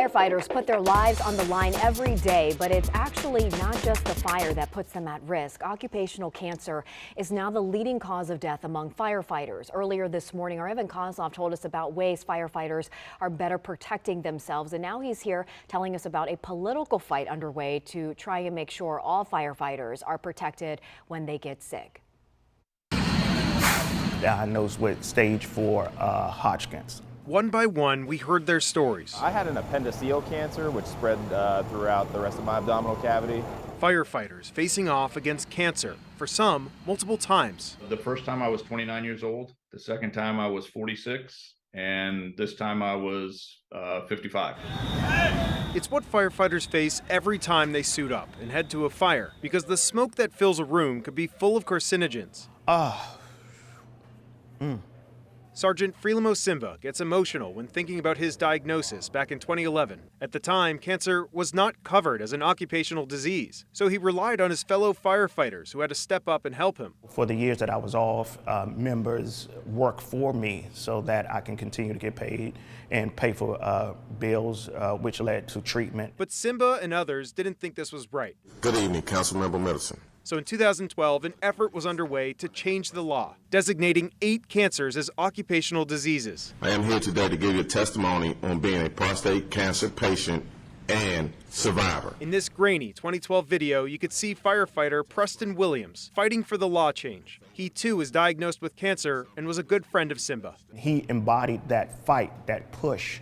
Firefighters put their lives on the line every day, but it's actually not just the fire that puts them at risk. Occupational cancer is now the leading cause of death among firefighters. Earlier this morning, our Evan Kozlov told us about ways firefighters are better protecting themselves, and now he's here telling us about a political fight underway to try and make sure all firefighters are protected when they get sick. Diagnosed with stage 4 Hodgkin's. One by one, we heard their stories. I had an appendiceal cancer, which spread throughout the rest of my abdominal cavity. Firefighters facing off against cancer, for some, multiple times. The first time I was 29 years old, the second time I was 46, and this time I was 55. It's what firefighters face every time they suit up and head to a fire, because the smoke that fills a room could be full of carcinogens. Sergeant Frelimo Simba gets emotional when thinking about his diagnosis back in 2011. At the time, cancer was not covered as an occupational disease, so he relied on his fellow firefighters who had to step up and help him. For the years that I was off, members worked for me so that I can continue to get paid and pay for bills, which led to treatment. But Simba and others didn't think this was right. Good evening, Councilmember Middleton. So in 2012, an effort was underway to change the law, designating 8 cancers as occupational diseases. I am here today to give you a testimony on being a prostate cancer patient and survivor. In this grainy 2012 video, you could see firefighter Preston Williams fighting for the law change. He too was diagnosed with cancer and was a good friend of Simba. He embodied that fight, that push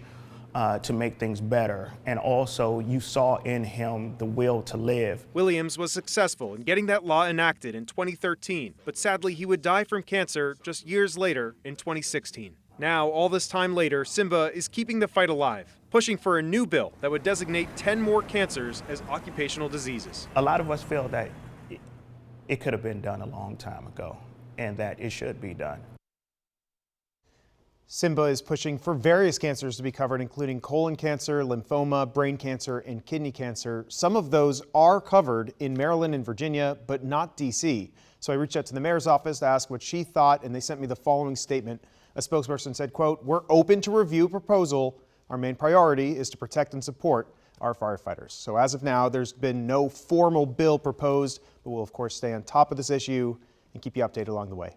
to make things better, and also you saw in him the will to live. Williams was successful in getting that law enacted in 2013, but sadly he would die from cancer just years later in 2016. Now, all this time later, Simba is keeping the fight alive, pushing for a new bill that would designate 10 more cancers as occupational diseases. A lot of us feel that it could have been done a long time ago, and that it should be done. Simba is pushing for various cancers to be covered, including colon cancer, lymphoma, brain cancer, and kidney cancer. Some of those are covered in Maryland and Virginia, but not D.C. So I reached out to the mayor's office to ask what she thought, and they sent me the following statement. A spokesperson said, quote, "We're open to review a proposal. Our main priority is to protect and support our firefighters." So as of now, there's been no formal bill proposed, but we'll of course stay on top of this issue and keep you updated along the way.